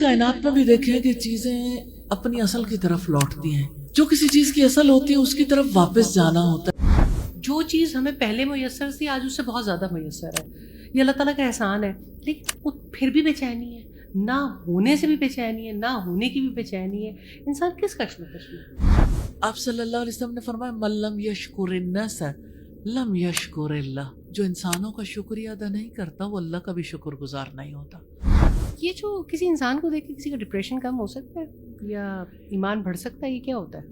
کائنات میں بھی دیکھیں کہ چیزیں اپنی اصل کی طرف لوٹتی ہیں. جو کسی چیز کی اصل ہوتی ہے اس کی طرف واپس جانا ہوتا ہے. جو چیز ہمیں پہلے میسر تھی آج اس سے بہت زیادہ میسر ہے. یہ اللہ تعالیٰ کا احسان ہے. لیکن وہ پھر بھی بے چینی ہے, نہ ہونے سے بھی بے چینی ہے, نہ ہونے کی بھی بے چینی ہے. انسان کس کشمکش میں. آپ صلی اللہ علیہ وسلم نے فرمایا من لم یشکر الناس لم یشکر اللہ. جو انسانوں کا شکریہ ادا نہیں کرتا وہ اللہ کا بھی شکر گزار نہیں ہوتا. یہ جو کسی انسان کو دیکھ کے کسی کا ڈپریشن کم ہو سکتا ہے یا ایمان بڑھ سکتا ہے, یہ کیا ہوتا ہے؟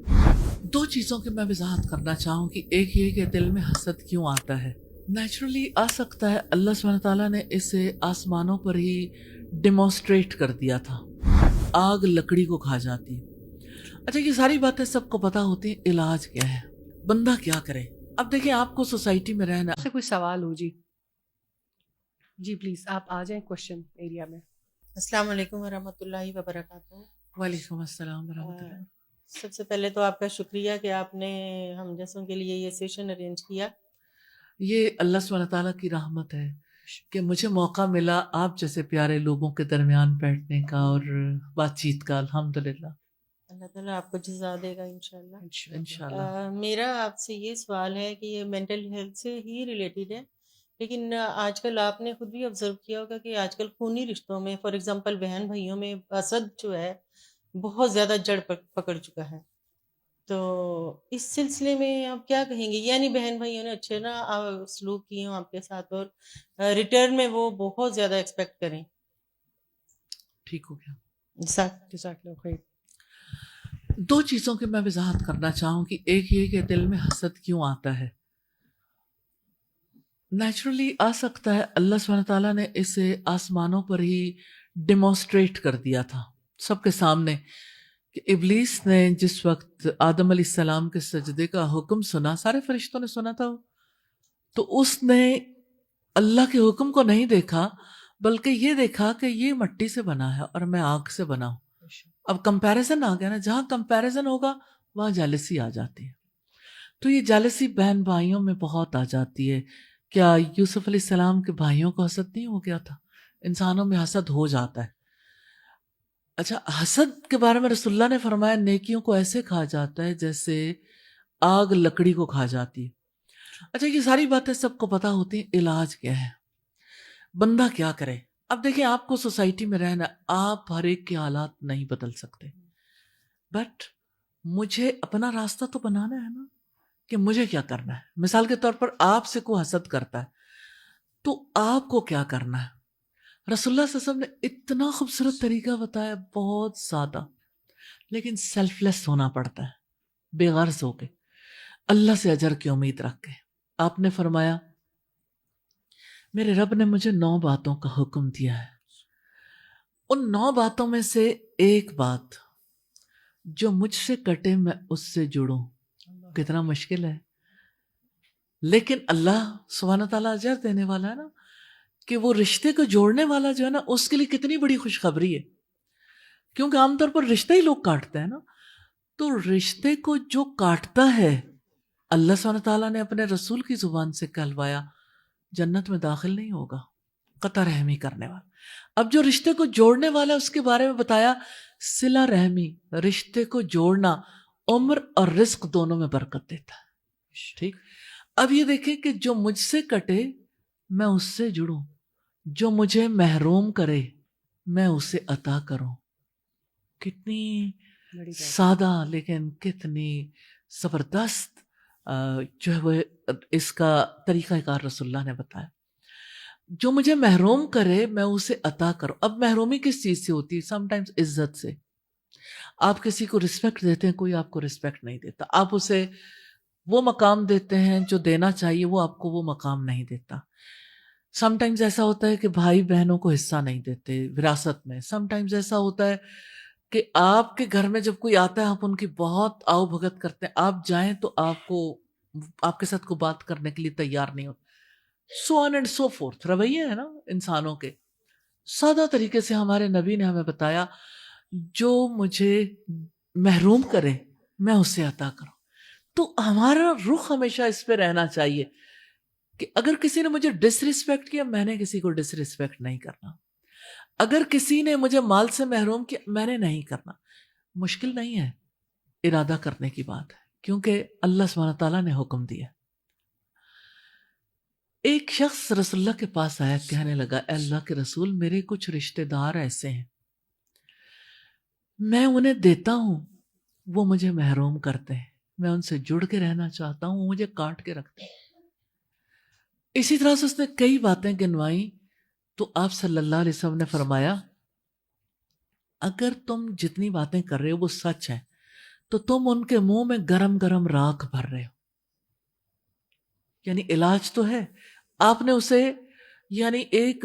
دو چیزوں کی میں وضاحت کرنا چاہوں کہ ایک یہ کہ دل میں حسد کیوں آتا ہے. نیچرلی آ سکتا ہے, اللہ سبحانہ تعالیٰ نے اسے آسمانوں پر ہی ڈیمونسٹریٹ کر دیا تھا. آگ لکڑی کو کھا جاتی ہے. اچھا یہ ساری باتیں سب کو پتا ہوتی ہیں, علاج کیا ہے, بندہ کیا کرے. اب دیکھیں آپ کو سوسائٹی میں رہنا. آپ سے کوئی سوال ہو جی پلیز آپ آ جائیں کوشچن ایریا میں. السلام علیکم ورحمۃ اللہ وبرکاتہ. وعلیکم السلام ورحمۃ اللہ. سب سے پہلے تو آپ کا شکریہ کہ آپ نے ہم جیسوں کے لیے یہ سیشن ارینج کیا. یہ اللہ سبحانہ تعالیٰ کی رحمت ہے کہ مجھے موقع ملا آپ جیسے پیارے لوگوں کے درمیان بیٹھنے کا اور بات چیت کا. الحمدللہ. اللہ تعالیٰ آپ کو جزا دے گا انشاءاللہ. انشاءاللہ. میرا آپ سے یہ سوال ہے کہ یہ مینٹل ہیلتھ سے ہی ریلیٹڈ ہے, لیکن آج کل آپ نے خود بھی آبزرو کیا ہوگا کہ آج کل خونی رشتوں میں فار ایگزامپل بہن بھائیوں میں حسد جو ہے بہت زیادہ جڑ پکڑ چکا ہے. تو اس سلسلے میں آپ کیا کہیں گے؟ یعنی بہن بھائیوں نے اچھے نا سلوک کیے ہوں آپ کے ساتھ اور ریٹرن میں وہ بہت زیادہ ایکسپیکٹ کریں. ٹھیک ہو گیا. جزاک اللہ خیر. دو چیزوں کی میں وضاحت کرنا چاہوں کہ ایک یہ کہ دل میں حسد کیوں آتا ہے. نیچرلی آ سکتا ہے, اللہ سبحانہ تعالیٰ نے اسے آسمانوں پر ہی ڈیمونسٹریٹ کر دیا تھا سب کے سامنے کہ ابلیس نے جس وقت آدم علیہ السلام کے سجدے کا حکم سنا, سارے فرشتوں نے سنا تھا, تو اس نے اللہ کے حکم کو نہیں دیکھا بلکہ یہ دیکھا کہ یہ مٹی سے بنا ہے اور میں آگ سے بنا ہوں. اب کمپیریزن آ گیا نا, جہاں کمپیریزن ہوگا وہاں جالسی آ جاتی ہے. تو یہ جالسی بہن بھائیوں میں بہت آ جاتی ہے. کیا یوسف علیہ السلام کے بھائیوں کو حسد نہیں ہو گیا تھا؟ انسانوں میں حسد ہو جاتا ہے. اچھا حسد کے بارے میں رسول اللہ نے فرمایا نیکیوں کو ایسے کھا جاتا ہے جیسے آگ لکڑی کو کھا جاتی ہے. اچھا یہ ساری باتیں سب کو پتا ہوتی ہیں, علاج کیا ہے, بندہ کیا کرے. اب دیکھیں آپ کو سوسائٹی میں رہنا, آپ ہر ایک کے حالات نہیں بدل سکتے, بٹ مجھے اپنا راستہ تو بنانا ہے نا کہ مجھے کیا کرنا ہے. مثال کے طور پر آپ سے کوئی حسد کرتا ہے تو آپ کو کیا کرنا ہے. رسول اللہ صلی اللہ علیہ وسلم نے اتنا خوبصورت طریقہ بتایا, بہت سادہ لیکن سیلف لیس ہونا پڑتا ہے, بے غرض ہو کے اللہ سے اجر کی امید رکھ کے. آپ نے فرمایا میرے رب نے مجھے 9 باتوں کا حکم دیا ہے, ان 9 باتوں میں سے ایک بات جو مجھ سے کٹے میں اس سے جڑوں. کتنا مشکل ہے, لیکن اللہ سبحانہ تعالیٰ اجر دینے والا ہے نا, کہ وہ رشتے کو جوڑنے والا جو ہے نا اس کے لیے کتنی بڑی خوشخبری ہے. کیونکہ عام طور پر رشتہ ہی لوگ کاٹتے ہیں نا, تو رشتے کو جو کاٹتا ہے اللہ سبحانہ تعالیٰ نے اپنے رسول کی زبان سے کہلوایا جنت میں داخل نہیں ہوگا, قطع رحمی کرنے والا. اب جو رشتے کو جوڑنے والا ہے اس کے بارے میں بتایا صلہ رحمی, رشتے کو جوڑنا عمر اور رزق دونوں میں برکت دیتا ہے. ٹھیک. اب یہ دیکھیں کہ جو مجھ سے کٹے میں اس سے جڑوں, جو مجھے محروم کرے میں اسے عطا کروں. کتنی سادہ لیکن کتنی زبردست جو ہے وہ اس کا طریقہ کار رسول اللہ نے بتایا. جو مجھے محروم کرے میں اسے عطا کروں. اب محرومی کس چیز سے ہوتی ہے؟ سم ٹائمز عزت سے. آپ کسی کو رسپیکٹ دیتے ہیں, کوئی آپ کو رسپیکٹ نہیں دیتا, آپ اسے وہ مقام دیتے ہیں جو دینا چاہیے, وہ آپ کو وہ مقام نہیں دیتا. سم ٹائمز ایسا ہوتا ہے کہ بھائی بہنوں کو حصہ نہیں دیتے وراثت میں. سم ٹائمز ایسا ہوتا ہے کہ آپ کے گھر میں جب کوئی آتا ہے آپ ان کی بہت آؤ بھگت کرتے ہیں, آپ جائیں تو آپ کے ساتھ کوئی بات کرنے کے لیے تیار نہیں ہوتے. سو آن اینڈ سو فورتھ رویے ہیں نا انسانوں کے. سادہ طریقے سے ہمارے نبی نے ہمیں بتایا جو مجھے محروم کرے میں اسے عطا کروں. تو ہمارا رخ ہمیشہ اس پہ رہنا چاہیے کہ اگر کسی نے مجھے ڈس ریسپیکٹ کیا میں نے کسی کو ڈس ریسپیکٹ نہیں کرنا. اگر کسی نے مجھے مال سے محروم کیا میں نے نہیں کرنا. مشکل نہیں ہے، ارادہ کرنے کی بات ہے، کیونکہ اللہ سبحانہ تعالیٰ نے حکم دیا. ایک شخص رسول اللہ کے پاس آیا، کہنے لگا اے اللہ کے رسول، میرے کچھ رشتہ دار ایسے ہیں، میں انہیں دیتا ہوں، وہ مجھے محروم کرتے ہیں، میں ان سے جڑ کے رہنا چاہتا ہوں، وہ مجھے کاٹ کے رکھتے ہیں. اسی طرح سے اس نے کئی باتیں گنوائیں. تو آپ صلی اللہ علیہ وسلم نے فرمایا اگر تم جتنی باتیں کر رہے ہو وہ سچ ہے تو تم ان کے منہ میں گرم گرم راکھ بھر رہے ہو. یعنی علاج تو ہے، آپ نے اسے یعنی ایک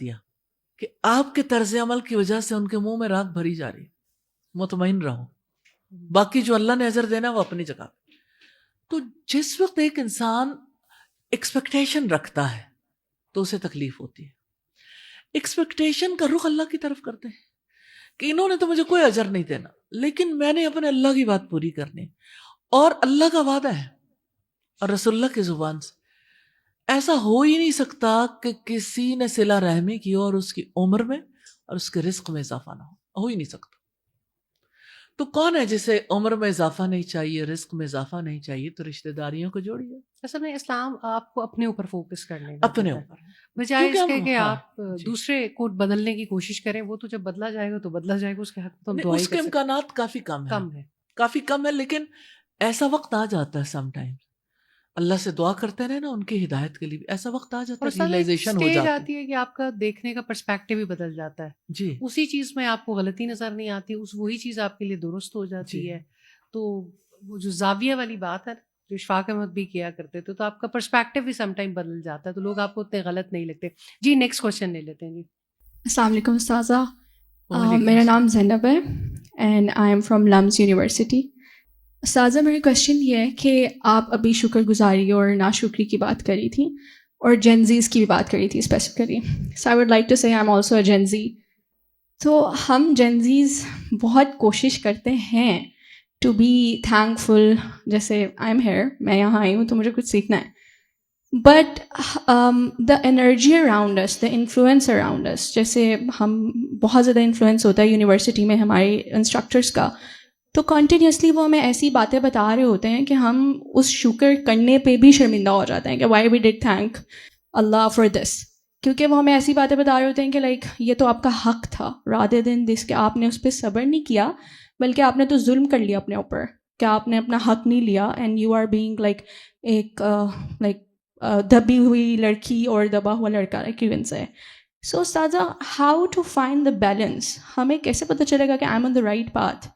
دیا کہ آپ کے طرز عمل کی وجہ سے ان کے منہ میں راکھ بھری جا رہی ہے. مطمئن رہو، باقی جو اللہ نے اجر دینا وہ اپنی جگہ. تو جس وقت ایک انسان ایکسپیکٹیشن رکھتا ہے تو اسے تکلیف ہوتی ہے. ایکسپیکٹیشن کا رخ اللہ کی طرف کرتے ہیں کہ انہوں نے تو مجھے کوئی اجر نہیں دینا، لیکن میں نے اپنے اللہ کی بات پوری کرنی ہے، اور اللہ کا وعدہ ہے اور رسول اللہ کی زبان سے ایسا ہو ہی نہیں سکتا کہ کسی نے صلہ رحمی کی اور اس کی عمر میں اور اس کے رزق میں اضافہ نہ ہو ہی نہیں سکتا. تو کون ہے جسے عمر میں اضافہ نہیں چاہیے، رزق میں اضافہ نہیں چاہیے؟ تو رشتہ داریوں کو جوڑیے. اصل میں اسلام آپ کو اپنے اوپر فوکس کرنے کا اپنے کہتا ہے، اوپر، بجائے کیونکہ اس کے ہم کہ ہاں آپ جی دوسرے کو بدلنے کی کوشش کریں. وہ تو جب بدلا جائے گا تو بدلا جائے گا، اس کے حق میں تو ہم نہیں، دعا ہی اس کر کے سکتے امکانات کافی کم ہیں، کم ہے. کافی کم ہے. لیکن ایسا وقت آ جاتا ہے سم ٹائم، اللہ سے دعا کرتے رہے نا ان کی ہدایت کے لیے، ایسا وقت آ جاتا اور ہے استاد ایک ریئلائزیشن ہو اسٹیج جاتی. آتی ہے کہ آپ کا دیکھنے کا پرسپیکٹیو بھی بدل جاتا ہے، جی اسی چیز میں آپ کو غلطی نظر نہیں آتی، وہی چیز آپ کے لیے درست ہو جی جاتی ہے. تو وہ جو زاویہ والی بات ہے جو اشفاق احمد بھی کیا کرتے تھے، تو آپ کا پرسپیکٹیو بھی سم ٹائم بدل جاتا ہے، تو لوگ آپ کو اتنے غلط نہیں لگتے. جی نیکسٹ کوشچن لے لیتے ہیں. جی السلام علیکم استاذہ. وعلیکم میرا السلام. نام زینب ہے and I am from LUMS university. استاذہ میرا کوشچن یہ ہے کہ آپ ابھی شکر گزاری اور ناشکری کی بات کری تھی اور جینزیز کی بھی بات کری تھی specifically. So I would like to say I am also a Gen Z. تو ہم جینزیز بہت کوشش کرتے ہیں ٹو بی تھینک فل، جیسے آئی ایم ہیئر، میں یہاں آئی ہوں تو مجھے کچھ سیکھنا ہے. But the energy around us, the influence around us, جیسے ہم بہت زیادہ انفلوئنس ہوتا ہے یونیورسٹی میں ہمارے انسٹرکٹرس کا، تو کنٹینیوسلی وہ ہمیں ایسی باتیں بتا رہے ہوتے ہیں کہ ہم اس شکر کرنے پہ بھی شرمندہ ہو جاتے ہیں کہ why we did thank Allah for this. کیونکہ وہ ہمیں ایسی باتیں بتا رہے ہوتے ہیں کہ لائک یہ تو آپ کا حق تھا، رادر دین دس کہ آپ نے اس پہ صبر نہیں کیا بلکہ آپ نے تو ظلم کر لیا اپنے اوپر، کہ آپ نے اپنا حق نہیں لیا and you are being like ایک لائک دبی ہوئی لڑکی اور دبا ہوا لڑکا ایون سے. سو استاذہ how to find the balance? ہمیں کیسے پتہ چلے گا کہ I am on the right path,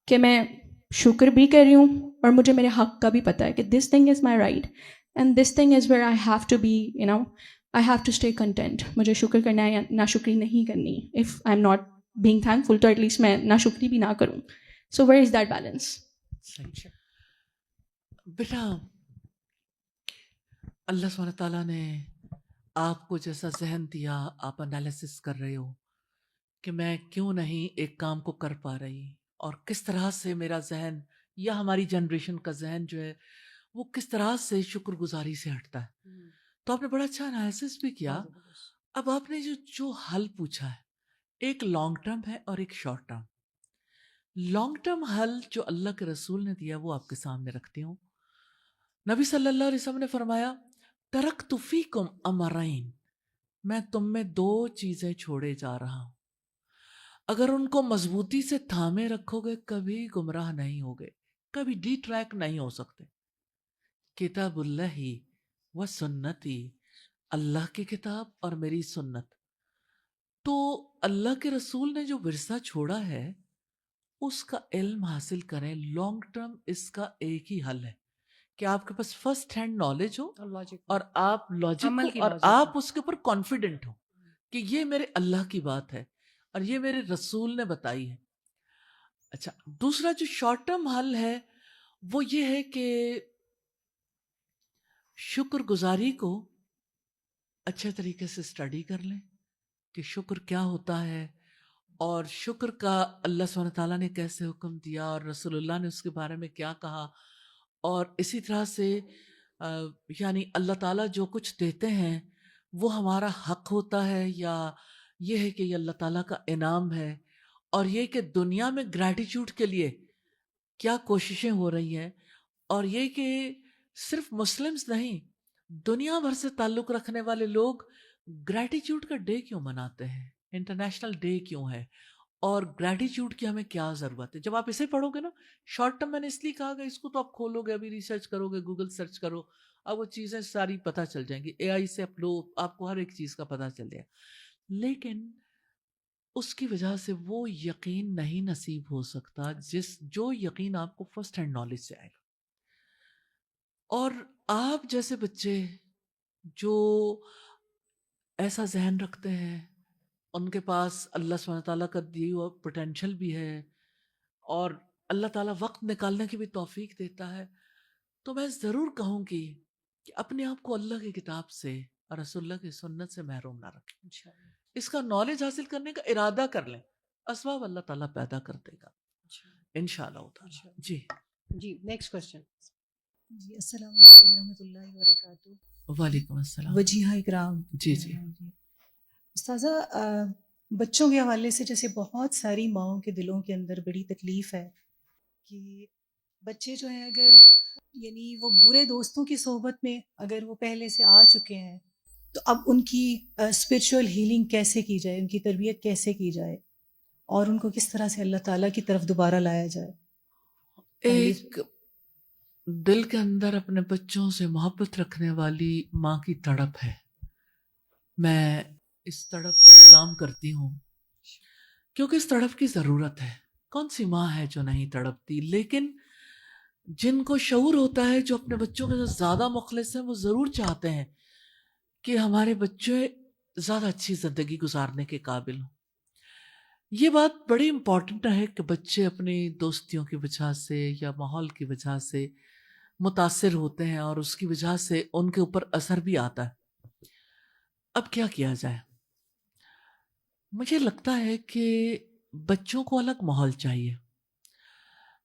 کہ میں شکر بھی کر رہی ہوں اور مجھے میرے حق کا بھی پتہ ہے کہ this thing is my right and this thing is where I have to be I have to stay content. مجھے شکر کرنا ہے یا ناشکری نہیں کرنی. If I am not being thankful تو ایٹ لیسٹ میں ناشکری بھی نہ کروں. So where is that balance? صحیح. بیٹا اللہ سبحانہ تعالیٰ نے آپ کو جیسا ذہن دیا، آپ انالیسس کر رہے ہو کہ میں کیوں نہیں ایک کام کو کر پا رہی، اور کس طرح سے میرا ذہن یا ہماری جنریشن کا ذہن جو ہے وہ کس طرح سے شکر گزاری سے ہٹتا ہے. تو آپ نے بڑا اچھا انالیسس بھی کیا. اب آپ نے جو حل پوچھا ہے، ایک لانگ ٹرم ہے اور ایک شارٹ ٹرم. لانگ ٹرم حل جو اللہ کے رسول نے دیا وہ آپ کے سامنے رکھتی ہوں. نبی صلی اللہ علیہ وسلم نے فرمایا ترکت فیکم امرین، میں تم میں 2 چیزیں چھوڑے جا رہا ہوں، اگر ان کو مضبوطی سے تھامے رکھو گے کبھی گمراہ نہیں ہوگے، کبھی ڈی ٹریک نہیں ہو سکتے. کتاب اللہ و سنتی، اللہ کی کتاب اور میری سنت. تو اللہ کے رسول نے جو ورثہ چھوڑا ہے اس کا علم حاصل کریں. لانگ ٹرم اس کا ایک ہی حل ہے کہ آپ کے پاس فرسٹ ہینڈ نالج ہو اور آپ لاجک عمل ہو کی اور logic آپ ہو. اس کے اوپر کانفیڈنٹ ہو کہ یہ میرے اللہ کی بات ہے اور یہ میرے رسول نے بتائی ہے. اچھا، دوسرا جو شارٹ ٹرم حل ہے وہ یہ ہے کہ شکر گزاری کو اچھے طریقے سے اسٹڈی کر لیں کہ شکر کیا ہوتا ہے اور شکر کا اللہ سبحانہ تعالیٰ نے کیسے حکم دیا اور رسول اللہ نے اس کے بارے میں کیا کہا. اور اسی طرح سے یعنی اللہ تعالیٰ جو کچھ دیتے ہیں وہ ہمارا حق ہوتا ہے یا یہ ہے کہ یہ اللہ تعالیٰ کا انعام ہے، اور یہ کہ دنیا میں گریٹیچیوڈ کے لیے کیا کوششیں ہو رہی ہیں، اور یہ کہ صرف مسلمز نہیں، دنیا بھر سے تعلق رکھنے والے لوگ گریٹیچیوڈ کا ڈے کیوں مناتے ہیں، انٹرنیشنل ڈے کیوں ہے، اور گریٹیچیوڈ کی ہمیں کیا ضرورت ہے. جب آپ اسے پڑھو گے نا، شارٹ ٹرم میں نے اس لیے کہا کہ اس کو تو آپ کھولو گے، ابھی ریسرچ کرو گے، گوگل سرچ کرو، اب وہ چیزیں ساری پتہ چل جائیں گی، اے آئی سے آپ کو ہر ایک چیز کا پتہ چل جائے. لیکن اس کی وجہ سے وہ یقین نہیں نصیب ہو سکتا جو یقین آپ کو فرسٹ ہینڈ نالج سے آئے گا. اور آپ جیسے بچے جو ایسا ذہن رکھتے ہیں، ان کے پاس اللہ سبحانہ تعالیٰ کا دی ہوا پوٹینشل بھی ہے، اور اللہ تعالیٰ وقت نکالنے کی بھی توفیق دیتا ہے، تو میں ضرور کہوں گی کہ اپنے آپ کو اللہ کی کتاب سے اور رسول اللہ کی سنت سے محروم نہ رکھیں. اس کا نالج حاصل کرنے کا ارادہ کر لیں، اسباب اللہ تعالیٰ پیدا کر دے گا انشاءاللہ تعالیٰ. جی جی نیکسٹ کوشچن. جی السلام علیکم ورحمۃ اللہ وبرکاتہ. وعلیکم السلام. وجیہہ اکرام. جی جی. استاذہ، بچوں کے حوالے سے جیسے بہت ساری ماؤں کے دلوں کے اندر بڑی تکلیف ہے کہ بچے جو ہیں اگر یعنی وہ برے دوستوں کی صحبت میں اگر وہ پہلے سے آ چکے ہیں تو اب ان کی اسپرچول ہیلنگ کیسے کی جائے، ان کی تربیت کیسے کی جائے، اور ان کو کس طرح سے اللہ تعالیٰ کی طرف دوبارہ لایا جائے. ایک دل کے اندر اپنے بچوں سے محبت رکھنے والی ماں کی تڑپ ہے. میں اس تڑپ کو سلام کرتی ہوں کیونکہ اس تڑپ کی ضرورت ہے. کون سی ماں ہے جو نہیں تڑپتی؟ لیکن جن کو شعور ہوتا ہے، جو اپنے بچوں کے ساتھ زیادہ مخلص ہیں، وہ ضرور چاہتے ہیں کہ ہمارے بچے زیادہ اچھی زندگی گزارنے کے قابل ہوں. یہ بات بڑی امپورٹنٹ ہے کہ بچے اپنی دوستیوں کی وجہ سے یا ماحول کی وجہ سے متاثر ہوتے ہیں، اور اس کی وجہ سے ان کے اوپر اثر بھی آتا ہے. اب کیا کیا جائے؟ مجھے لگتا ہے کہ بچوں کو الگ ماحول چاہیے.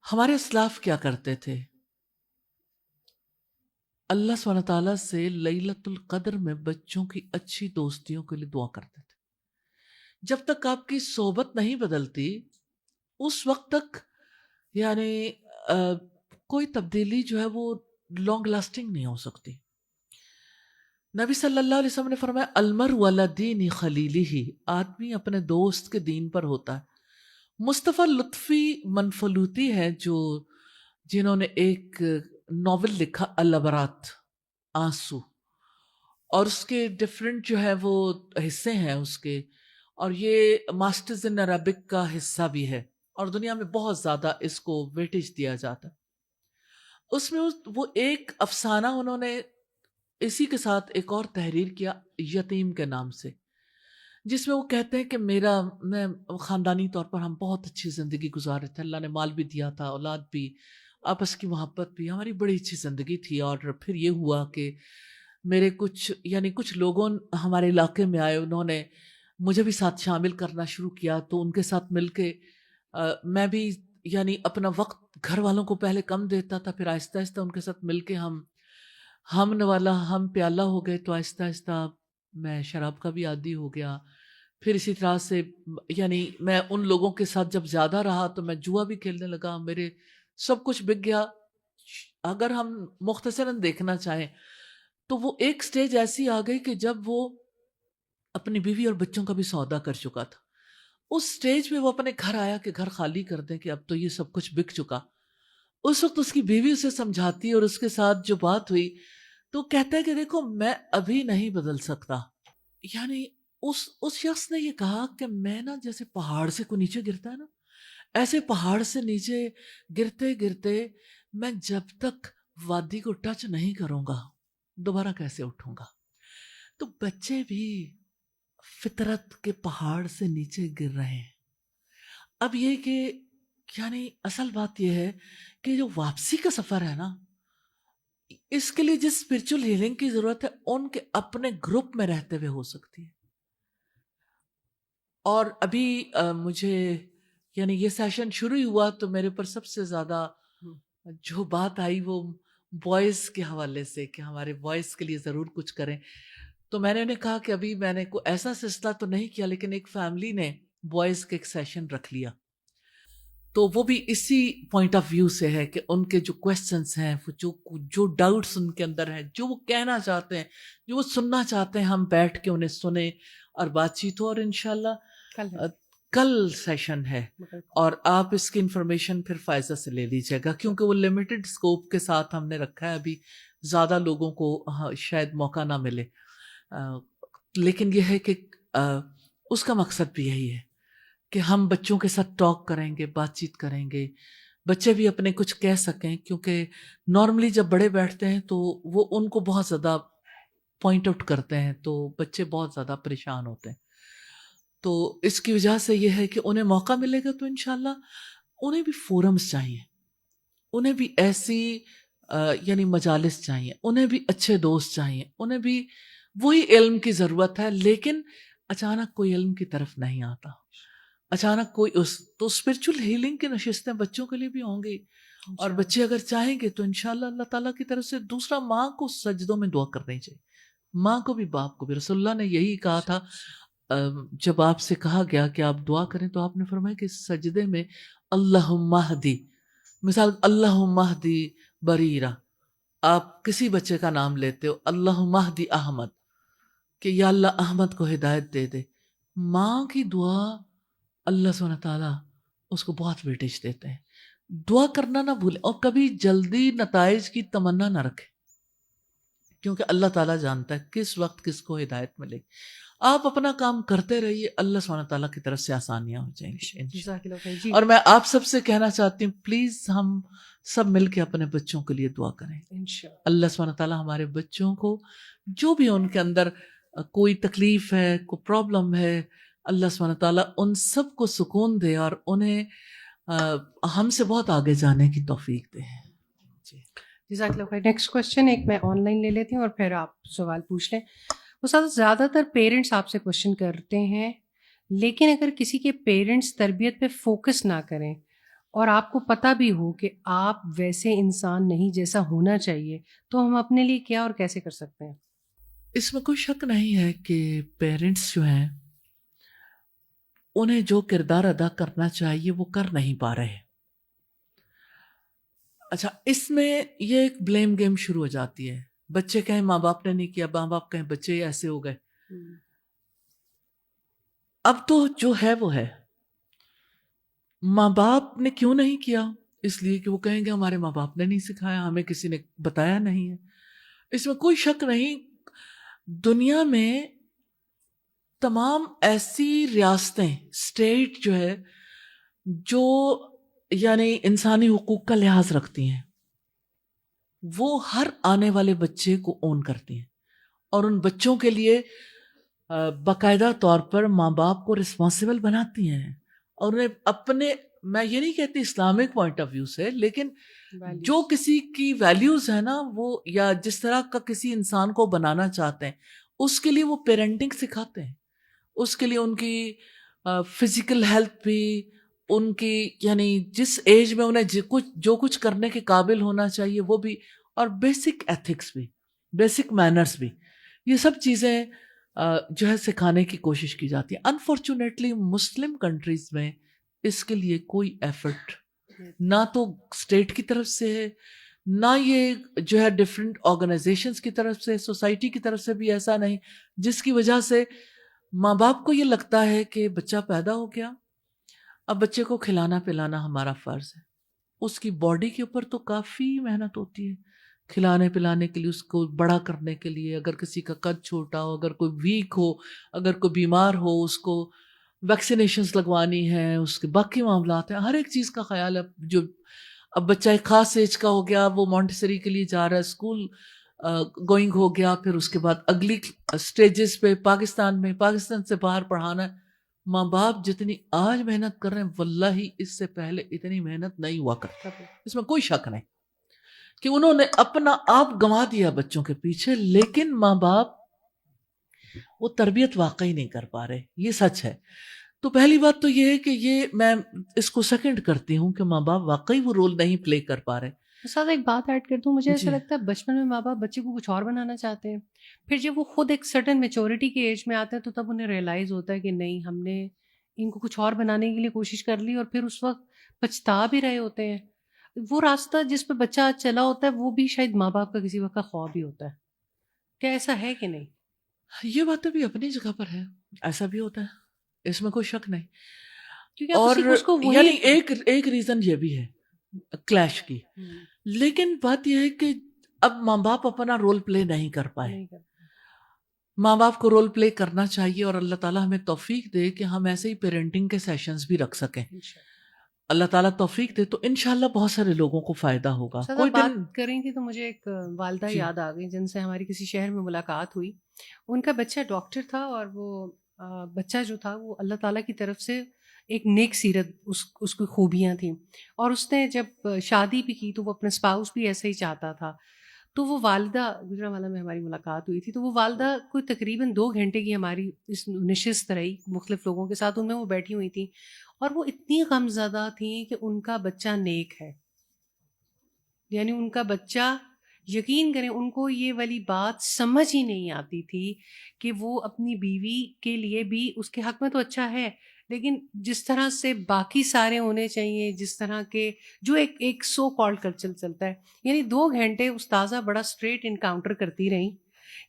ہمارے اسلاف کیا کرتے تھے؟ اللہ سبحانہ تعالیٰ سے لیلۃ القدر میں بچوں کی اچھی دوستیوں کے لیے دعا کرتے تھے. جب تک آپ کی صحبت نہیں بدلتی، اس وقت تک یعنی کوئی تبدیلی جو ہے وہ لانگ لاسٹنگ نہیں ہو سکتی. نبی صلی اللہ علیہ وسلم نے فرمایا المرء علی دین خلیلہ، آدمی اپنے دوست کے دین پر ہوتا ہے. مصطفیٰ لطفی منفلوطی ہے جنہوں نے ایک ناول لکھا العبرات، آنسو، اور اس کے ڈفرینٹ جو ہے وہ حصے ہیں اس کے، اور یہ ماسٹرز ان عربک کا حصہ بھی ہے، اور دنیا میں بہت زیادہ اس کو ویٹیج دیا جاتا ہے. اس میں وہ ایک افسانہ انہوں نے اسی کے ساتھ ایک اور تحریر کیا یتیم کے نام سے، جس میں وہ کہتے ہیں کہ میں خاندانی طور پر ہم بہت اچھی زندگی گزارے تھے، اللہ نے مال بھی دیا تھا، اولاد بھی، آپس کی محبت بھی، ہماری بڑی اچھی زندگی تھی. اور پھر یہ ہوا کہ میرے کچھ لوگوں ہمارے علاقے میں آئے، انہوں نے مجھے بھی ساتھ شامل کرنا شروع کیا، تو ان کے ساتھ مل کے میں بھی اپنا وقت گھر والوں کو پہلے کم دیتا تھا، پھر آہستہ آہستہ ان کے ساتھ مل کے ہم نوالا ہم پیالہ ہو گئے، تو آہستہ آہستہ میں شراب کا بھی عادی ہو گیا. پھر اسی طرح سے میں ان لوگوں کے ساتھ جب زیادہ رہا تو میں جوا بھی کھیلنے لگا، میرے سب کچھ بک گیا. اگر ہم مختصراً دیکھنا چاہیں تو وہ ایک سٹیج ایسی آ گئی کہ جب وہ اپنی بیوی اور بچوں کا بھی سودا کر چکا تھا. اس سٹیج میں وہ اپنے گھر آیا کہ گھر خالی کر دیں کہ اب تو یہ سب کچھ بک چکا. اس وقت اس کی بیوی اسے سمجھاتی اور اس کے ساتھ جو بات ہوئی تو کہتا ہے کہ دیکھو میں ابھی نہیں بدل سکتا. اس شخص نے یہ کہا کہ میں جیسے پہاڑ سے کوئی نیچے گرتا ہے نا، ایسے پہاڑ سے نیچے گرتے گرتے میں جب تک وادی کو ٹچ نہیں کروں گا دوبارہ کیسے اٹھوں گا. تو بچے بھی فطرت کے پہاڑ سے نیچے گر رہے ہیں. اب یہ کہ اصل بات یہ ہے کہ جو واپسی کا سفر ہے نا، اس کے لیے جس اسپرچل ہیلنگ کی ضرورت ہے ان کے اپنے گروپ میں رہتے ہوئے ہو سکتی ہے. اور ابھی مجھے یہ سیشن شروع ہی ہوا تو میرے پر سب سے زیادہ جو بات آئی وہ بوائز کے حوالے سے کہ ہمارے بوائز کے لیے ضرور کچھ کریں. تو میں نے انہیں کہا کہ ابھی میں نے کوئی ایسا سلسلہ تو نہیں کیا، لیکن ایک فیملی نے بوائز کے ایک سیشن رکھ لیا، تو وہ بھی اسی پوائنٹ آف ویو سے ہے کہ ان کے جو کویسچنس ہیں، جو ڈاؤٹس ان کے اندر ہیں، جو وہ کہنا چاہتے ہیں، جو وہ سننا چاہتے ہیں، ہم بیٹھ کے انہیں سنیں اور بات چیت ہو. اور انشاءاللہ کل سیشن ہے، اور آپ اس کی انفارمیشن پھر فائزہ سے لے لیجیے گا، کیونکہ وہ لمیٹڈ اسکوپ کے ساتھ ہم نے رکھا ہے، ابھی زیادہ لوگوں کو شاید موقع نہ ملے. لیکن یہ ہے کہ اس کا مقصد بھی یہی ہے کہ ہم بچوں کے ساتھ ٹاک کریں گے، بات چیت کریں گے، بچے بھی اپنے کچھ کہہ سکیں، کیونکہ نارملی جب بڑے بیٹھتے ہیں تو وہ ان کو بہت زیادہ پوائنٹ آؤٹ کرتے ہیں، تو بچے بہت زیادہ پریشان ہوتے ہیں. تو اس کی وجہ سے یہ ہے کہ انہیں موقع ملے گا تو انشاءاللہ انہیں بھی فورمز چاہیے، انہیں بھی ایسی یعنی مجالس چاہیے، انہیں بھی اچھے دوست چاہیے، انہیں بھی وہی علم کی ضرورت ہے. لیکن اچانک کوئی علم کی طرف نہیں آتا، اچانک کوئی تو اسپرچل ہیلنگ کی نشستیں بچوں کے لیے بھی ہوں گی، اور بچے اگر چاہیں گے تو انشاءاللہ اللہ تعالیٰ کی طرف سے. دوسرا، ماں کو سجدوں میں دعا کرنی چاہیے، ماں کو بھی باپ کو بھی. رسول اللہ نے یہی کہا تھا، جب آپ سے کہا گیا کہ آپ دعا کریں تو آپ نے فرمایا کہ سجدے میں اللہم اہدی، مثال اللہم اہدی بریرہ، آپ کسی بچے کا نام لیتے ہو، اللہم اہدی احمد، کہ یا اللہ احمد کو ہدایت دے دے. ماں کی دعا اللہ سبحانہ تعالیٰ اس کو بہت ویٹیج دیتے ہیں. دعا کرنا نہ بھولیں، اور کبھی جلدی نتائج کی تمنا نہ رکھیں، کیونکہ اللہ تعالیٰ جانتا ہے کس وقت کس کو ہدایت ملے گی. آپ اپنا کام کرتے رہیے، اللہ سبحانہ تعالیٰ کی طرف سے آسانیاں ہو جائیں گی. اور میں آپ سب سے کہنا چاہتی ہوں، پلیز ہم سب مل کے اپنے بچوں کے لیے دعا کریں. اللہ سبحانہ تعالیٰ ہمارے بچوں کو جو بھی ان کے اندر کوئی تکلیف ہے، کوئی پرابلم ہے، اللہ سبحانہ تعالیٰ ان سب کو سکون دے اور انہیں ہم سے بہت آگے جانے کی توفیق دے. جزاک اللہ خیر. نیکسٹ کوشچن ایک میں آن لائن لے لیتی ہوں اور پھر آپ سوال پوچھ لیں. استاد، زیادہ تر پیرنٹس آپ سے کوشچن کرتے ہیں، لیکن اگر کسی کے پیرنٹس تربیت پہ فوکس نہ کریں اور آپ کو پتہ بھی ہو کہ آپ ویسے انسان نہیں جیسا ہونا چاہیے، تو ہم اپنے لیے کیا اور کیسے کر سکتے ہیں؟ اس میں کوئی شک نہیں ہے کہ پیرنٹس جو ہیں انہیں جو کردار ادا کرنا چاہیے وہ کر نہیں پا رہے. اچھا، اس میں یہ ایک بلیم گیم شروع ہو جاتی ہے. بچے کہیں ماں باپ نے نہیں کیا، ماں باپ کہیں بچے ایسے ہو گئے. اب تو جو ہے وہ ہے. ماں باپ نے کیوں نہیں کیا؟ اس لیے کہ وہ کہیں گے ہمارے ماں باپ نے نہیں سکھایا، ہمیں کسی نے بتایا نہیں ہے. اس میں کوئی شک نہیں، دنیا میں تمام ایسی ریاستیں، اسٹیٹ جو ہے، جو یعنی انسانی حقوق کا لحاظ رکھتی ہیں، وہ ہر آنے والے بچے کو اون کرتی ہیں، اور ان بچوں کے لیے باقاعدہ طور پر ماں باپ کو رسپانسیبل بناتی ہیں، اور انہیں اپنے، میں یہ نہیں کہتی اسلامک پوائنٹ آف ویو سے، لیکن جو کسی کی ویلیوز ہے نا، وہ یا جس طرح کا کسی انسان کو بنانا چاہتے ہیں، اس کے لیے وہ پیرنٹنگ سکھاتے ہیں. اس کے لیے ان کی فزیکل ہیلتھ بھی، ان کی یعنی جس ایج میں انہیں جو کچھ کرنے کے قابل ہونا چاہیے وہ بھی، اور بیسک ایتھکس بھی، بیسک مینرز بھی، یہ سب چیزیں جو ہے سکھانے کی کوشش کی جاتی ہے. انفارچونیٹلی مسلم کنٹریز میں اس کے لیے کوئی ایفرٹ نہ تو اسٹیٹ کی طرف سے ہے، نہ یہ جو ہے ڈفرینٹ آرگنائزیشنز کی طرف سے، سوسائٹی کی طرف سے بھی ایسا نہیں، جس کی وجہ سے ماں باپ کو یہ لگتا ہے کہ بچہ پیدا ہو گیا، اب بچے کو کھلانا پلانا ہمارا فرض ہے. اس کی باڈی کے اوپر تو کافی محنت ہوتی ہے، کھلانے پلانے کے لیے، اس کو بڑا کرنے کے لیے. اگر کسی کا قد چھوٹا ہو، اگر کوئی ویک ہو، اگر کوئی بیمار ہو، اس کو ویکسینیشنز لگوانی ہے، اس کے باقی معاملات ہیں، ہر ایک چیز کا خیال ہے. جو اب بچہ ایک خاص ایج کا ہو گیا، وہ مونٹیسری کے لیے جا رہا ہے، اسکول گوئنگ ہو گیا، پھر اس کے بعد اگلی سٹیجز پہ پاکستان سے باہر پڑھانا ہے. ماں باپ جتنی آج محنت کر رہے ہیں، واللہ اس سے پہلے اتنی محنت نہیں ہوا کرتی. اس میں کوئی شک نہیں کہ انہوں نے اپنا آپ گنوا دیا بچوں کے پیچھے، لیکن ماں باپ وہ تربیت واقعی نہیں کر پا رہے، یہ سچ ہے. تو پہلی بات تو یہ ہے کہ یہ میں اس کو سیکنڈ کرتی ہوں کہ ماں باپ واقعی وہ رول نہیں پلے کر پا رہے. ساتھ ایک بات ایڈ کر دوں، مجھے ایسا جی لگتا ہے بچپن میں ماں باپ بچے کو کچھ اور بنانا چاہتے ہیں، پھر جب وہ خود ایک سرٹن میچورٹی کے ایج میں آتے ہیں تو تب انہیں ریئلائز ہوتا ہے کہ نہیں، ہم نے ان کو کچھ اور بنانے کے لیے کوشش کر لی، اور پھر اس وقت پچھتا بھی رہے ہوتے ہیں. وہ راستہ جس پہ بچہ آج چلا ہوتا ہے وہ بھی شاید ماں باپ کا کسی وقت کا خواب ہی ہوتا ہے. کیا ایسا ہے کہ نہیں؟ یہ باتیں بھی اپنی جگہ پر ہے، ایسا بھی ہوتا ہے، اس میں کوئی شک نہیں. کیونکہ آپ اور اسی کو اس کو وہی یعنی ایک ریزن یہ بھی ہے کلیش کی، لیکن بات یہ ہے کہ اب ماں باپ اپنا رول پلے نہیں کر پائے. نہیں کرتا. ماں باپ کو رول پلے کرنا چاہیے، اور اللہ تعالیٰ ہمیں توفیق دے کہ ہم ایسے ہی پیرنٹنگ کے سیشنز بھی رکھ سکیں. اللہ تعالیٰ توفیق دے تو انشاءاللہ بہت سارے لوگوں کو فائدہ ہوگا. سادہ کوئی بات دن کر رہی تھی تو مجھے ایک والدہ جی یاد آ گئی جن سے ہماری کسی شہر میں ملاقات ہوئی. ان کا بچہ ڈاکٹر تھا، اور وہ بچہ جو تھا وہ اللہ تعالیٰ کی طرف سے ایک نیک سیرت اس کی خوبیاں تھیں، اور اس نے جب شادی بھی کی تو وہ اپنا اسپاؤس بھی ایسے ہی چاہتا تھا. تو وہ والدہ، گجرانوالہ میں ہماری ملاقات ہوئی تھی، تو وہ والدہ کوئی تقریباً 2 گھنٹے کی ہماری اس نشست رہی مختلف لوگوں کے ساتھ، ان میں وہ بیٹھی ہوئی تھیں، اور وہ اتنی غم زدہ تھیں کہ ان کا بچہ نیک ہے. یعنی ان کا بچہ، یقین کریں ان کو یہ والی بات سمجھ ہی نہیں آتی تھی کہ وہ اپنی بیوی کے لیے بھی اس کے حق میں تو اچھا ہے، لیکن جس طرح سے باقی سارے ہونے چاہیے، جس طرح کے جو ایک سو کالڈ کلچر چلتا ہے. یعنی 2 گھنٹے استاذہ بڑا اسٹریٹ انکاؤنٹر کرتی رہیں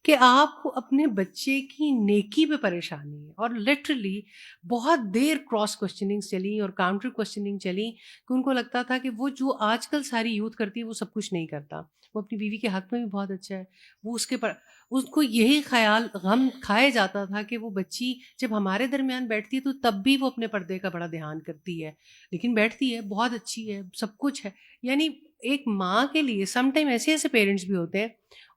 کہ آپ کو اپنے بچے کی نیکی پہ پریشانی ہے، اور لٹرلی بہت دیر کراس کوشچننگ چلی اور کاؤنٹر کوشچننگ چلی کہ ان کو لگتا تھا کہ وہ جو آج کل ساری یوتھ کرتی ہے وہ سب کچھ نہیں کرتا. وہ اپنی بیوی کے حق میں بھی بہت اچھا ہے، وہ اس کو یہی خیال غم کھائے جاتا تھا کہ وہ بچی جب ہمارے درمیان بیٹھتی ہے تو تب بھی وہ اپنے پردے کا بڑا دھیان کرتی ہے، لیکن بیٹھتی ہے بہت اچھی ہے، سب کچھ ہے. یعنی ایک ماں کے لیے سم ٹائم ایسے پیرنٹس بھی ہوتے ہیں،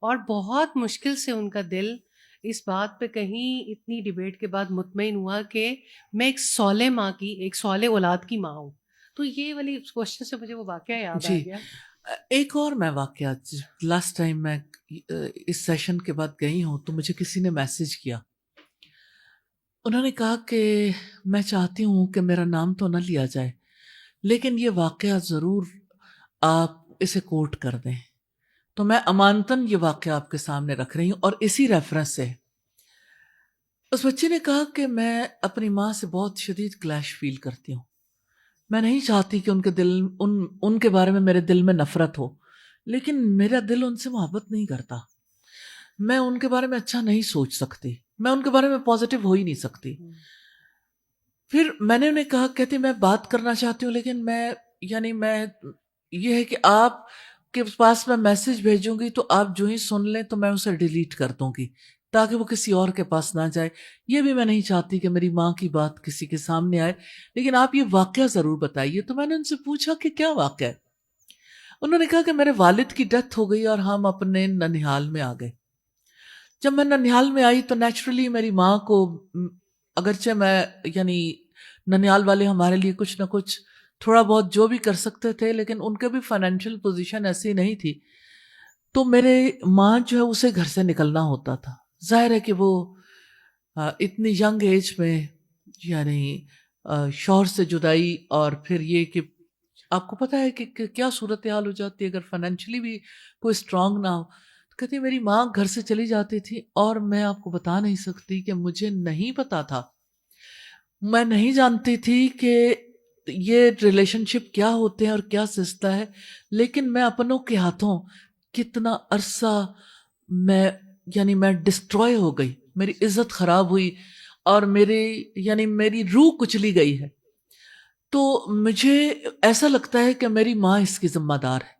اور بہت مشکل سے ان کا دل اس بات پہ کہیں اتنی ڈیبیٹ کے بعد مطمئن ہوا کہ میں ایک صالح ماں کی، ایک صالح اولاد کی ماں ہوں. تو یہ والی کوشچن سے مجھے وہ واقعہ یاد آ جی. گیا. ایک اور میں واقعہ، لاسٹ ٹائم میں اس سیشن کے بعد گئی ہوں تو مجھے کسی نے میسج کیا، انہوں نے کہا کہ میں چاہتی ہوں کہ میرا نام تو نہ لیا جائے لیکن یہ واقعہ ضرور آپ اسے کوٹ کر دیں. تو میں امانتاً یہ واقعہ آپ کے سامنے رکھ رہی ہوں، اور اسی ریفرنس سے اس بچے نے کہا کہ میں اپنی ماں سے بہت شدید کلیش فیل کرتی ہوں، میں نہیں چاہتی کہ ان کے بارے میں میرے دل میں نفرت ہو، لیکن میرا دل ان سے محبت نہیں کرتا، میں ان کے بارے میں اچھا نہیں سوچ سکتی، میں ان کے بارے میں پازیٹیو ہو ہی نہیں سکتی. پھر میں نے انہیں کہا، کہتی میں بات کرنا چاہتی ہوں لیکن میں یہ ہے کہ آپ کے پاس میں میسج بھیجوں گی تو آپ جو ہی سن لیں تو میں اسے ڈیلیٹ کر دوں گی تاکہ وہ کسی اور کے پاس نہ جائے. یہ بھی میں نہیں چاہتی کہ میری ماں کی بات کسی کے سامنے آئے، لیکن آپ یہ واقعہ ضرور بتائیے. تو میں نے ان سے پوچھا کہ کیا واقعہ ہے؟ انہوں نے کہا کہ میرے والد کی ڈیتھ ہو گئی اور ہم اپنے ننیہال میں آ گئے. جب میں ننیہال میں آئی تو نیچرلی میری ماں کو، اگرچہ میں ننیال والے ہمارے لیے کچھ نہ کچھ تھوڑا بہت جو بھی کر سکتے تھے لیکن ان کے بھی فائنینشیل پوزیشن ایسی نہیں تھی، تو میرے ماں جو ہے اسے گھر سے نکلنا ہوتا تھا. ظاہر ہے کہ وہ اتنی ینگ ایج میں شوہر سے جدائی، اور پھر یہ کہ آپ کو پتہ ہے کہ کیا صورتحال ہو جاتی ہے اگر فائنینشلی بھی کوئی اسٹرانگ نہ ہو. کہتی میری ماں گھر سے چلی جاتی تھی اور میں آپ کو بتا نہیں سکتی کہ مجھے نہیں پتا تھا، میں نہیں جانتی تھی کہ یہ ریلیشن شپ کیا ہوتے ہیں اور کیا سلسلہ ہے، لیکن میں اپنوں کے ہاتھوں کتنا عرصہ میں ڈسٹروائے ہو گئی، میری عزت خراب ہوئی اور میری روح کچلی گئی ہے. تو مجھے ایسا لگتا ہے کہ میری ماں اس کی ذمہ دار ہے.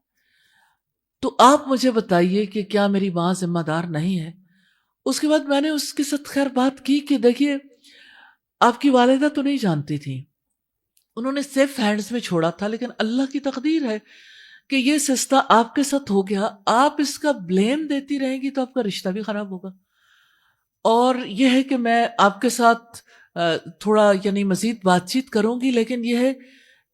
تو آپ مجھے بتائیے کہ کیا میری ماں ذمہ دار نہیں ہے؟ اس کے بعد میں نے اس کے ساتھ خیر بات کی کہ دیکھیے آپ کی والدہ تو نہیں جانتی تھی، انہوں نے سیف ہینڈز میں چھوڑا تھا، لیکن اللہ کی تقدیر ہے کہ یہ سلسلہ آپ کے ساتھ ہو گیا. آپ اس کا بلیم دیتی رہیں گی تو آپ کا رشتہ بھی خراب ہوگا. اور یہ ہے کہ میں آپ کے ساتھ تھوڑا مزید بات چیت کروں گی، لیکن یہ ہے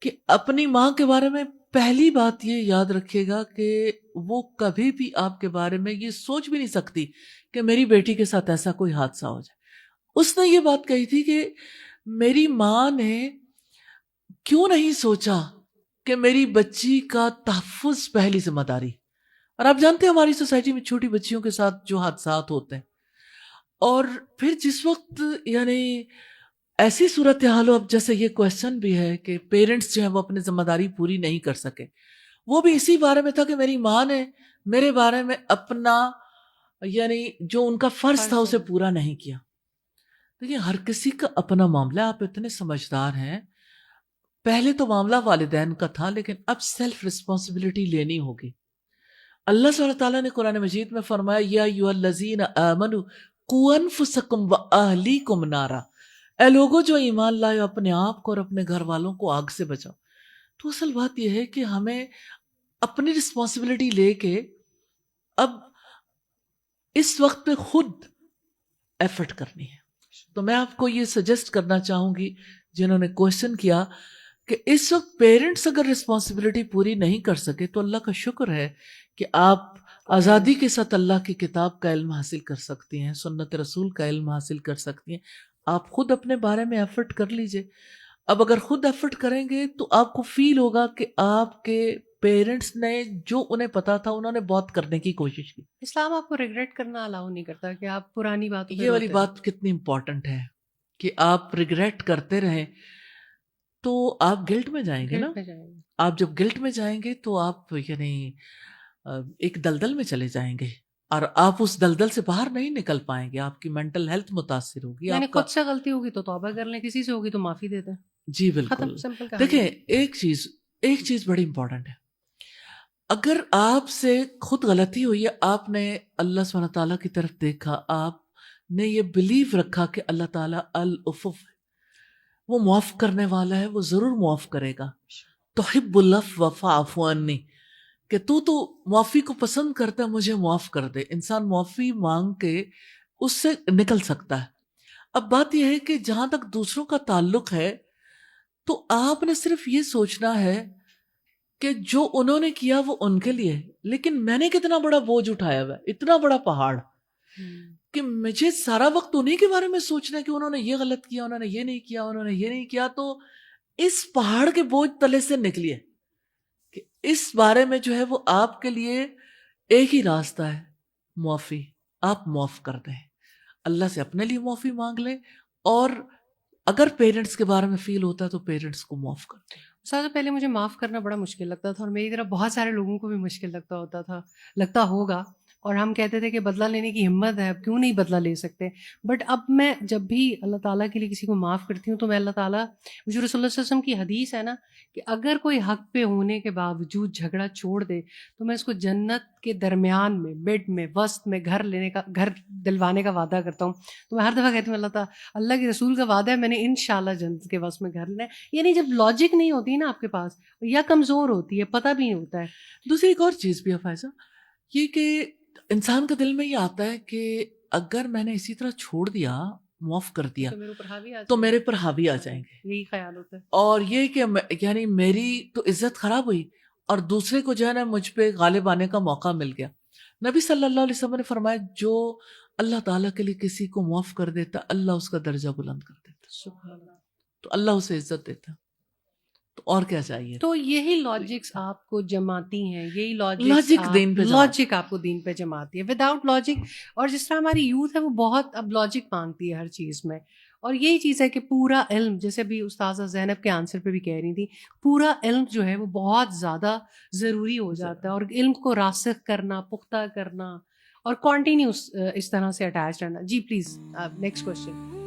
کہ اپنی ماں کے بارے میں پہلی بات یہ یاد رکھیے گا کہ وہ کبھی بھی آپ کے بارے میں یہ سوچ بھی نہیں سکتی کہ میری بیٹی کے ساتھ ایسا کوئی حادثہ ہو جائے. اس نے یہ بات کہی تھی کہ میری ماں نے کیوں نہیں سوچا کہ میری بچی کا تحفظ پہلی ذمہ داری. اور آپ جانتے ہیں ہماری سوسائٹی میں چھوٹی بچیوں کے ساتھ جو حادثات ہوتے ہیں, اور پھر جس وقت یعنی ایسی صورتحال ہو, اب جیسے یہ کوشچن بھی ہے کہ پیرنٹس جو ہیں وہ اپنی ذمہ داری پوری نہیں کر سکے, وہ بھی اسی بارے میں تھا کہ میری ماں نے میرے بارے میں اپنا یعنی جو ان کا فرض تھا اسے پورا نہیں کیا. دیکھیے ہر کسی کا اپنا معاملہ, آپ اتنے سمجھدار ہیں, پہلے تو معاملہ والدین کا تھا لیکن اب سیلف رسپانسبلٹی لینی ہوگی. اللہ سبحانہ تعالیٰ نے قرآن مجید میں فرمایا یا ایھا الذین آمنوا قوا انفسکم واہلیکم نارا, اے لوگوں جو ایمان لائے اپنے آپ کو اور اپنے گھر والوں کو آگ سے بچاؤ. تو اصل بات یہ ہے کہ ہمیں اپنی رسپانسبلٹی لے کے اب اس وقت پہ خود ایفرٹ کرنی ہے. تو میں آپ کو یہ سجیسٹ کرنا چاہوں گی جنہوں نے کوشچن کیا کہ اس وقت پیرنٹس اگر رسپانسبلٹی پوری نہیں کر سکے تو اللہ کا شکر ہے کہ آپ آزادی کے ساتھ اللہ کی کتاب کا علم حاصل کر سکتی ہیں, سنت رسول کا علم حاصل کر سکتی ہیں. آپ خود اپنے بارے میں ایفرٹ کر لیجئے. اب اگر خود ایفرٹ کریں گے تو آپ کو فیل ہوگا کہ آپ کے پیرنٹس نے جو انہیں پتا تھا انہوں نے بہت کرنے کی کوشش کی. اسلام آپ کو ریگریٹ کرنا الاؤ نہیں کرتا کہ آپ پرانی باتوں پہ یہ والی روتے بات کتنی امپورٹنٹ ہے کہ آپ ریگریٹ کرتے رہیں تو آپ گلٹ میں جائیں گے نا. گلٹ میں جائیں گے. آپ جب گلٹ میں جائیں گے تو آپ یعنی ایک دلدل میں چلے جائیں گے اور آپ اس دلدل سے باہر نہیں نکل پائیں گے. آپ کی مینٹل ہیلتھ متاثر ہوگی. یعنی آپ کا خود سے غلطی ہوگی تو توبہ کر لیں, کسی سے ہوگی تو معافی دے دیں. جی بالکل. ختم, سمپل کہانی. دیکھیں ایک چیز بڑی امپورٹنٹ ہے. اگر آپ سے خود غلطی ہوئی ہے, آپ نے اللہ سبحانہ تعالیٰ کی طرف دیکھا, آپ نے یہ بلیو رکھا کہ اللہ تعالیٰ العفو ہے, وہ معاف کرنے والا ہے, وہ ضرور معاف کرے گا. تحب العفو فاعف عنی, کہ تو معافی کو پسند کرتا ہے, مجھے معاف کر دے. انسان معافی مانگ کے اس سے نکل سکتا ہے. اب بات یہ ہے کہ جہاں تک دوسروں کا تعلق ہے تو آپ نے صرف یہ سوچنا ہے کہ جو انہوں نے کیا وہ ان کے لیے, لیکن میں نے کتنا بڑا بوجھ اٹھایا ہوا ہے, اتنا بڑا پہاڑ, کہ مجھے سارا وقت انہیں کے بارے میں سوچنا ہے کہ انہوں نے یہ غلط کیا, انہوں نے یہ نہیں کیا, انہوں نے یہ نہیں کیا. تو اس پہاڑ کے بوجھ تلے سے نکلیے کہ اس بارے میں جو ہے وہ آپ کے لیے ایک ہی راستہ ہے, معافی. آپ معاف کر دیں, اللہ سے اپنے لیے معافی مانگ لیں, اور اگر پیرنٹس کے بارے میں فیل ہوتا ہے تو پیرنٹس کو معاف کر دیں. سب سے پہلے مجھے معاف کرنا بڑا مشکل لگتا تھا, اور میری طرح بہت سارے لوگوں کو بھی مشکل لگتا ہوگا, اور ہم کہتے تھے کہ بدلہ لینے کی ہمت ہے, اب کیوں نہیں بدلہ لے سکتے. بٹ اب میں جب بھی اللہ تعالیٰ کے لیے کسی کو معاف کرتی ہوں تو میں اللہ تعالیٰ, جو رسول اللہ صلی اللہ علیہ وسلم کی حدیث ہے نا کہ اگر کوئی حق پہ ہونے کے باوجود جھگڑا چھوڑ دے تو میں اس کو جنت کے درمیان میں, مڈ میں, وسط میں گھر دلوانے کا وعدہ کرتا ہوں. تو میں ہر دفعہ کہتی ہوں اللہ کے رسول کا وعدہ ہے, میں نے انشاءاللہ جنت کے وسط میں گھر لینا ہے. یعنی جب لاجک نہیں ہوتی نا آپ کے پاس, یا کمزور ہوتی ہے, پتہ بھی نہیں ہوتا ہے. دوسری ایک اور چیز بھی ہے فائزہ, یہ کہ انسان کے دل میں یہ آتا ہے کہ اگر میں نے اسی طرح چھوڑ دیا, معاف کر دیا, تو میرے پر حاوی آ جائیں گے. یہی خیال ہوتا ہے. اور یہ کہ یعنی میری تو عزت خراب ہوئی اور دوسرے کو جو ہے نا مجھ پہ غالب آنے کا موقع مل گیا. نبی صلی اللہ علیہ وسلم نے فرمایا جو اللہ تعالیٰ کے لیے کسی کو معاف کر دیتا اللہ اس کا درجہ بلند کر دیتا, سبحان اللہ. تو اللہ اسے عزت دیتا. تو اور کیا چاہیے. تو یہی لاجکس آپ کو جماتی ہیں, یہی لاجک آپ کو دین پہ جماتی ہے. وداؤٹ لاجک, اور جس طرح ہماری یوتھ ہے وہ بہت اب لاجک مانگتی ہے ہر چیز میں, اور یہی چیز ہے کہ پورا علم, جیسے بھی استاذہ زینب کے آنسر پہ بھی کہہ رہی تھی, پورا علم جو ہے وہ بہت زیادہ ضروری ہو جاتا ہے, اور علم کو راسخ کرنا, پختہ کرنا, اور کنٹینیوس اس طرح سے اٹیچ رہنا. جی پلیز نیکسٹ کوشچن.